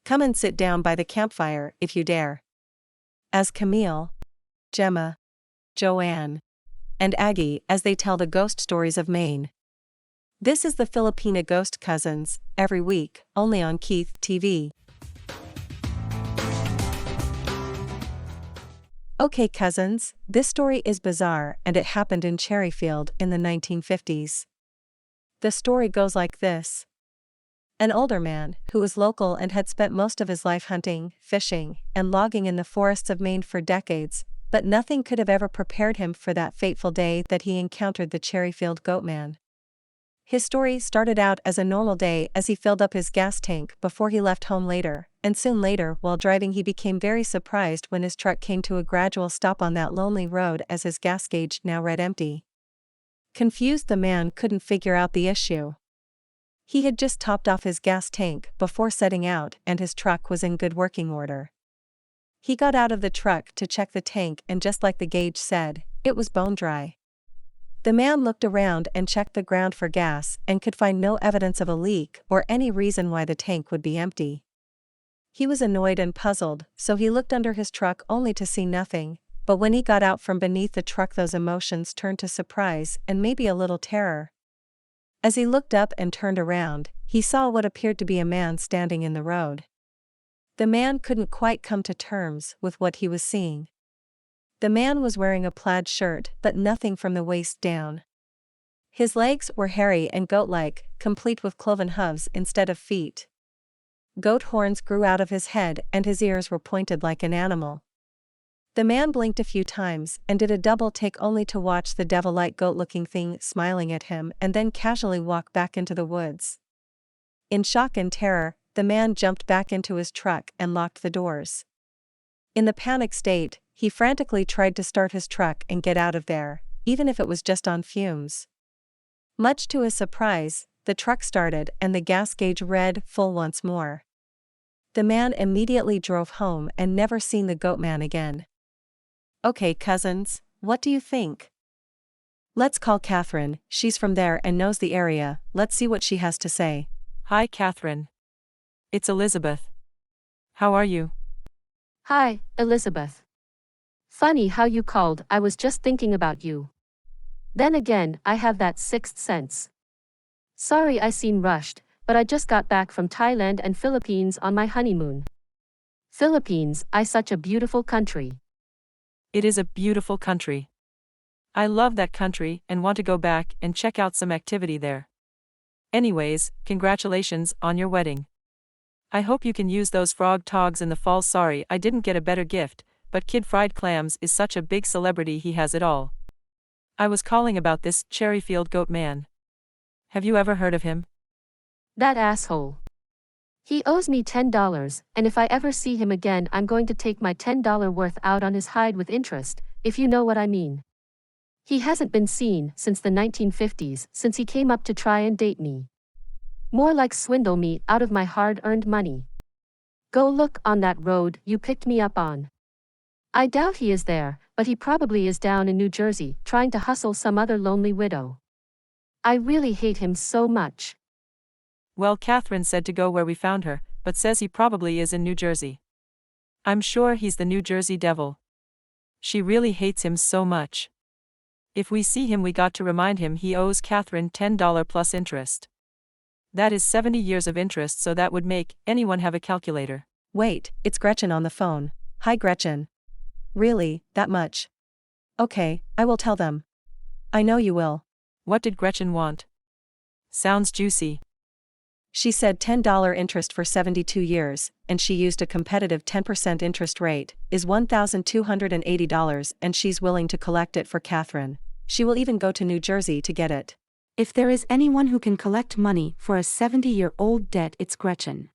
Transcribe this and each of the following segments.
Come and sit down by the campfire if you dare. As Camille, Gemma, Joanne, and Aggie as they tell the ghost stories of Maine. This is the Filipina Ghost Cousins, every week, only on Keith TV. Okay cousins, this story is bizarre and it happened in Cherryfield in the 1950s. The story goes like this. An older man, who was local and had spent most of his life hunting, fishing, and logging in the forests of Maine for decades, but nothing could have ever prepared him for that fateful day that he encountered the Cherryfield Goatman. His story started out as a normal day as he filled up his gas tank before he left home later, and soon later while driving he became very surprised when his truck came to a gradual stop on that lonely road as his gas gauge now read empty. Confused, the man couldn't figure out the issue. He had just topped off his gas tank before setting out and his truck was in good working order. He got out of the truck to check the tank and just like the gauge said, it was bone dry. The man looked around and checked the ground for gas and could find no evidence of a leak or any reason why the tank would be empty. He was annoyed and puzzled, so he looked under his truck only to see nothing, but when he got out from beneath the truck those emotions turned to surprise and maybe a little terror. As he looked up and turned around, he saw what appeared to be a man standing in the road. The man couldn't quite come to terms with what he was seeing. The man was wearing a plaid shirt but nothing from the waist down. His legs were hairy and goat-like, complete with cloven hooves instead of feet. Goat horns grew out of his head and his ears were pointed like an animal. The man blinked a few times and did a double take only to watch the devil-like goat-looking thing smiling at him and then casually walk back into the woods. In shock and terror, the man jumped back into his truck and locked the doors. In the panic state, he frantically tried to start his truck and get out of there, even if it was just on fumes. Much to his surprise, the truck started and the gas gauge read full once more. The man immediately drove home and never seen the Goatman again. Okay cousins, what do you think? Let's call Catherine, she's from there and knows the area, let's see what she has to say. Hi Catherine. It's Elizabeth. How are you? Hi, Elizabeth. Funny how you called, I was just thinking about you. Then again, I have that sixth sense. Sorry I seem rushed, but I just got back from Thailand and Philippines on my honeymoon. Philippines, such a beautiful country. It is a beautiful country. I love that country and want to go back and check out some activity there. Anyways, congratulations on your wedding. I hope you can use those frog togs in the fall. Sorry I didn't get a better gift, but Kid Fried Clams is such a big celebrity, he has it all. I was calling about this Cherryfield Goatman. Have you ever heard of him? That asshole. He owes me $10, and if I ever see him again I'm going to take my $10 worth out on his hide with interest, if you know what I mean. He hasn't been seen since the 1950s, since he came up to try and date me. More like swindle me out of my hard-earned money. Go look on that road you picked me up on. I doubt he is there, but he probably is down in New Jersey, trying to hustle some other lonely widow. I really hate him so much. Well, Catherine said to go where we found her, but says he probably is in New Jersey. I'm sure he's the New Jersey devil. She really hates him so much. If we see him we got to remind him he owes Catherine $10 plus interest. That is 70 years of interest, so that would make anyone have a calculator. Wait, it's Gretchen on the phone. Hi Gretchen. Really, that much? Okay, I will tell them. I know you will. What did Gretchen want? Sounds juicy. She said $10 interest for 72 years, and she used a competitive 10% interest rate, is $1,280, and she's willing to collect it for Catherine. She will even go to New Jersey to get it. If there is anyone who can collect money for a 70-year-old debt, it's Gretchen.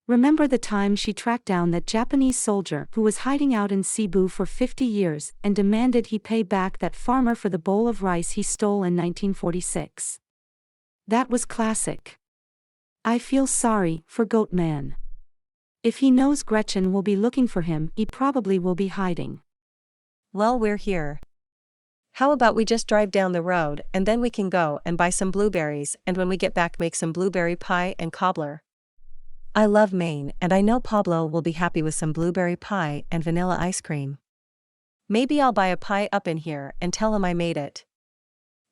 Remember the time she tracked down that Japanese soldier who was hiding out in Cebu for 50 years and demanded he pay back that farmer for the bowl of rice he stole in 1946? That was classic. I feel sorry for Goatman. If he knows Gretchen will be looking for him, he probably will be hiding. Well, we're here. How about we just drive down the road and then we can go and buy some blueberries and when we get back make some blueberry pie and cobbler. I love Maine and I know Pablo will be happy with some blueberry pie and vanilla ice cream. Maybe I'll buy a pie up in here and tell him I made it.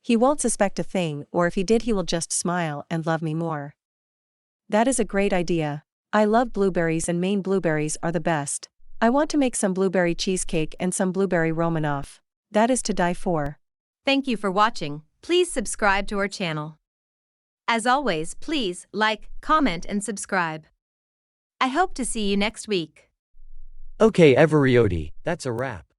He won't suspect a thing, or if he did he will just smile and love me more. That is a great idea. I love blueberries and Maine blueberries are the best. I want to make some blueberry cheesecake and some blueberry Romanoff. That is to die for. Thank you for watching. Please subscribe to our channel. As always, please like, comment and subscribe. I hope to see you next week. Okay everybody, that's a wrap.